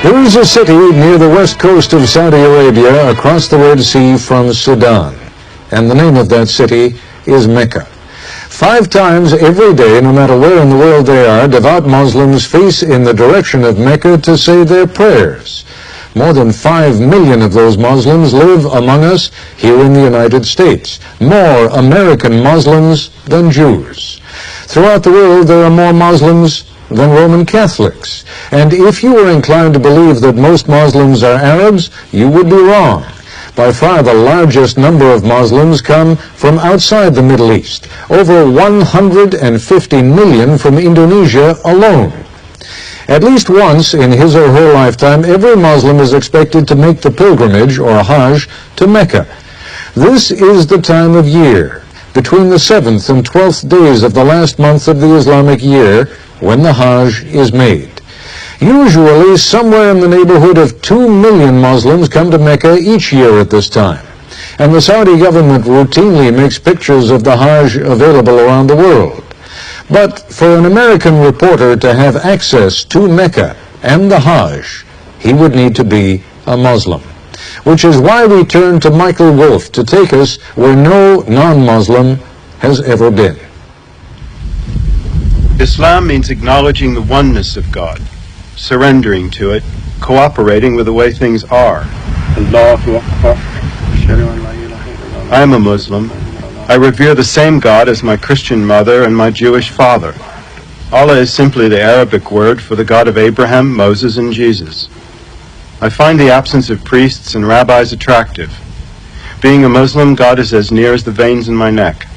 There is a city near the west coast of Saudi Arabia across the Red Sea from Sudan, and the name of that city is Mecca. 5 times every day, no matter where in the world they are, devout Muslims face in the direction of Mecca to say their prayers. More than 5 million of those Muslims live among us here in the United States. More American Muslims than Jews. Throughout the world, there are more Muslims than Roman Catholics. And if you were inclined to believe that most Muslims are Arabs, you would be wrong. By far the largest number of Muslims come from outside the Middle East. Over 150 million from Indonesia alone. At least once in his or her lifetime, every Muslim is expected to make the pilgrimage, or Hajj, to Mecca. This is the time of year, between the 7th and 12th days of the last month of the Islamic year, when the Hajj is made. Usually, somewhere in the neighborhood of 2 million Muslims come to Mecca each year at this time. And the Saudi government routinely makes pictures of the Hajj available around the world. But for an American reporter to have access to Mecca and the Hajj, he would need to be a Muslim. Which is why we turn to Michael Wolff to take us where no non-Muslim has ever been. Islam means acknowledging the oneness of God, surrendering to it, cooperating with the way things are. I am a Muslim. I revere the same God as my Christian mother and my Jewish father. Allah is simply the Arabic word for the God of Abraham, Moses, and Jesus. I find the absence of priests and rabbis attractive. Being a Muslim, God is as near as the veins in my neck.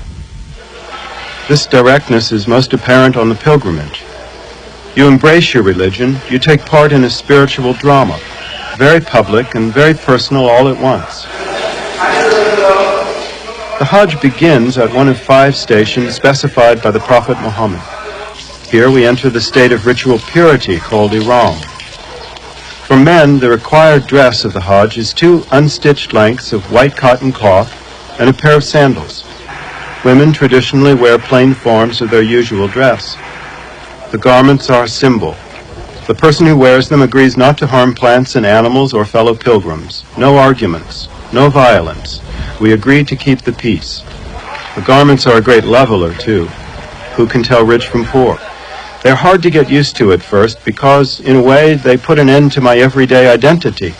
This directness is most apparent on the pilgrimage. You embrace your religion, you take part in a spiritual drama, very public and very personal all at once. The Hajj begins at one of 5 stations specified by the Prophet Muhammad. Here we enter the state of ritual purity called Ihram. For men, the required dress of the Hajj is 2 unstitched lengths of white cotton cloth and a pair of sandals. Women traditionally wear plain forms of their usual dress. The garments are a symbol. The person who wears them agrees not to harm plants and animals or fellow pilgrims. No arguments, no violence. We agree to keep the peace. The garments are a great leveler, too. Who can tell rich from poor? They're hard to get used to at first because, in a way, they put an end to my everyday identity.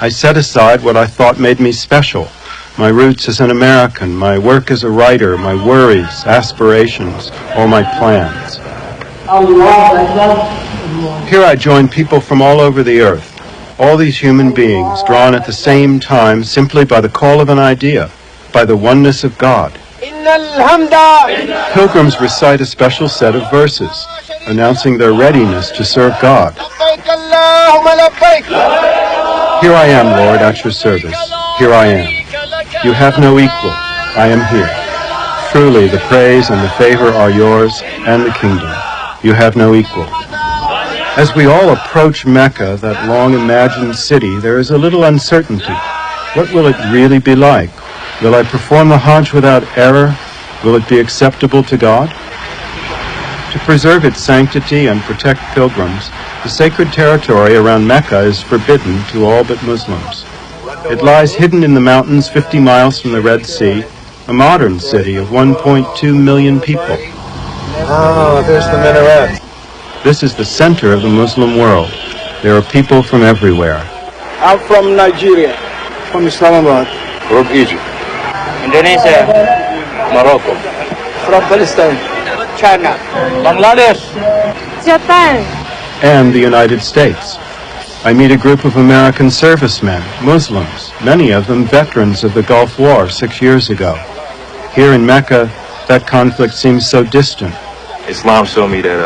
I set aside what I thought made me special. My roots as an American, my work as a writer, my worries, aspirations, or my plans. Here I join people from all over the earth, all these human beings drawn at the same time simply by the call of an idea, by the oneness of God. Pilgrims recite a special set of verses, announcing their readiness to serve God. Here I am, Lord, at your service. Here I am. You have no equal. I am here. Truly, the praise and the favor are yours, and the kingdom. You have no equal. As we all approach Mecca, that long-imagined city, there is a little uncertainty. What will it really be like? Will I perform the Hajj without error? Will it be acceptable to God? To preserve its sanctity and protect pilgrims, the sacred territory around Mecca is forbidden to all but Muslims. It lies hidden in the mountains 50 miles from the Red Sea, a modern city of 1.2 million people. Oh, there's the minaret. This is the center of the Muslim world. There are people from everywhere. I'm from Nigeria, from Islamabad. From Egypt. Indonesia. Morocco. From Palestine. China. Bangladesh. Japan. And the United States. I meet a group of American servicemen, Muslims, many of them veterans of the Gulf War 6 years ago. Here in Mecca, that conflict seems so distant. Islam showed me that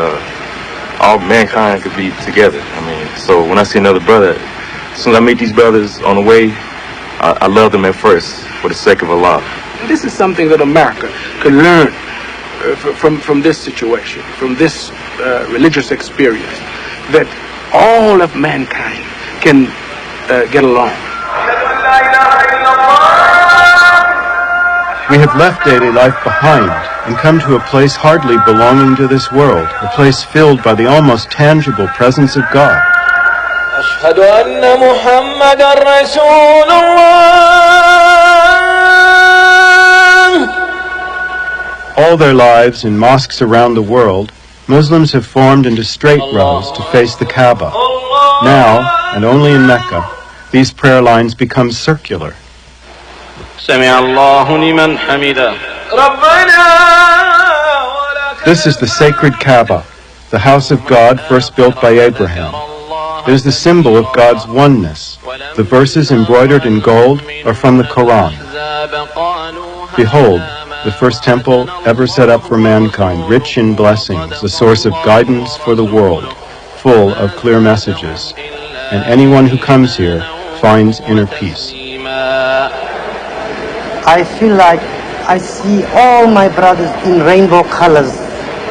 all mankind could be together. So when I see another brother, as soon as I meet these brothers on the way, I love them at first for the sake of Allah. This is something that America can learn from this situation, from this religious experience, that all of mankind can get along. We have left daily life behind and come to a place hardly belonging to this world, a place filled by the almost tangible presence of God. أشهد أن محمدًا رسول الله. All their lives in mosques around the world, Muslims have formed into straight rows to face the Kaaba. Now, and only in Mecca, these prayer lines become circular. سمع الله لمن حمده. This is the sacred Kaaba, the house of God first built by Abraham. It is the symbol of God's oneness. The verses embroidered in gold are from the Quran. Behold, the first temple ever set up for mankind, rich in blessings, a source of guidance for the world, full of clear messages. And anyone who comes here finds inner peace. I feel like I see all my brothers in rainbow colors,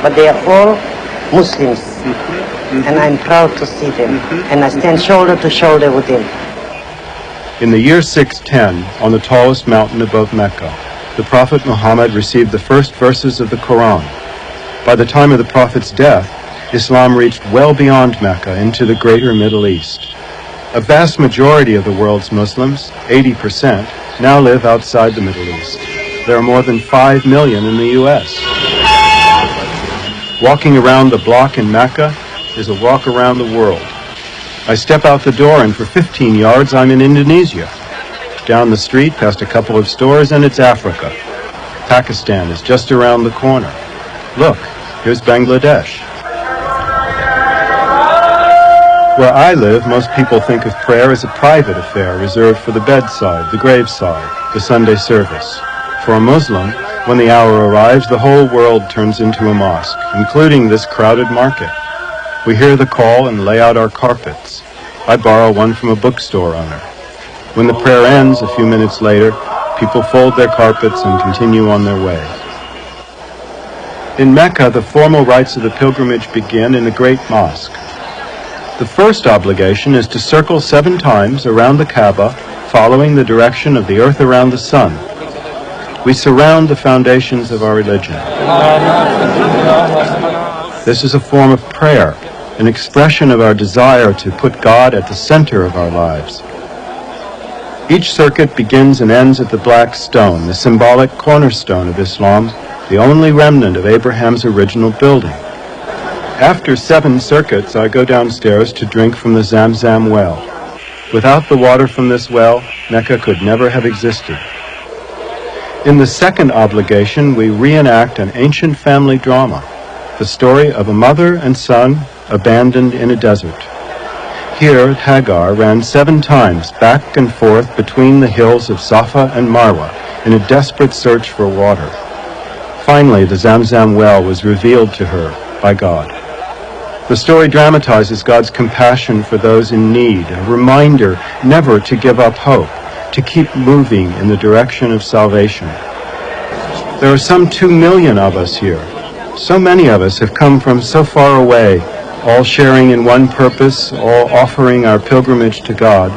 but they are all Muslims. And I'm proud to see them. And I stand shoulder to shoulder with them. In the year 610, on the tallest mountain above Mecca, the Prophet Muhammad received the first verses of the Quran. By the time of the Prophet's death, Islam reached well beyond Mecca into the greater Middle East. A vast majority of the world's Muslims, 80%, now live outside the Middle East. There are more than 5 million in the U.S. Walking around the block in Mecca is a walk around the world. I step out the door and for 15 yards I'm in Indonesia. Down the street, past a couple of stores, and it's Africa. Pakistan is just around the corner. Look, here's Bangladesh. Where I live, most people think of prayer as a private affair reserved for the bedside, the graveside, the Sunday service. For a Muslim, when the hour arrives, the whole world turns into a mosque, including this crowded market. We hear the call and lay out our carpets. I borrow one from a bookstore owner. When the prayer ends, a few minutes later, people fold their carpets and continue on their way. In Mecca, the formal rites of the pilgrimage begin in the Great Mosque. The first obligation is to circle 7 times around the Kaaba, following the direction of the earth around the sun. We surround the foundations of our religion. This is a form of prayer, an expression of our desire to put God at the center of our lives. Each circuit begins and ends at the Black Stone, the symbolic cornerstone of Islam, the only remnant of Abraham's original building. After 7 circuits, I go downstairs to drink from the Zamzam well. Without the water from this well, Mecca could never have existed. In the second obligation, we reenact an ancient family drama, the story of a mother and son abandoned in a desert. Here, Hagar ran 7 times back and forth between the hills of Safa and Marwa in a desperate search for water. Finally, the Zamzam well was revealed to her by God. The story dramatizes God's compassion for those in need, a reminder never to give up hope, to keep moving in the direction of salvation. There are some 2 million of us here. So many of us have come from so far away, all sharing in one purpose, all offering our pilgrimage to God.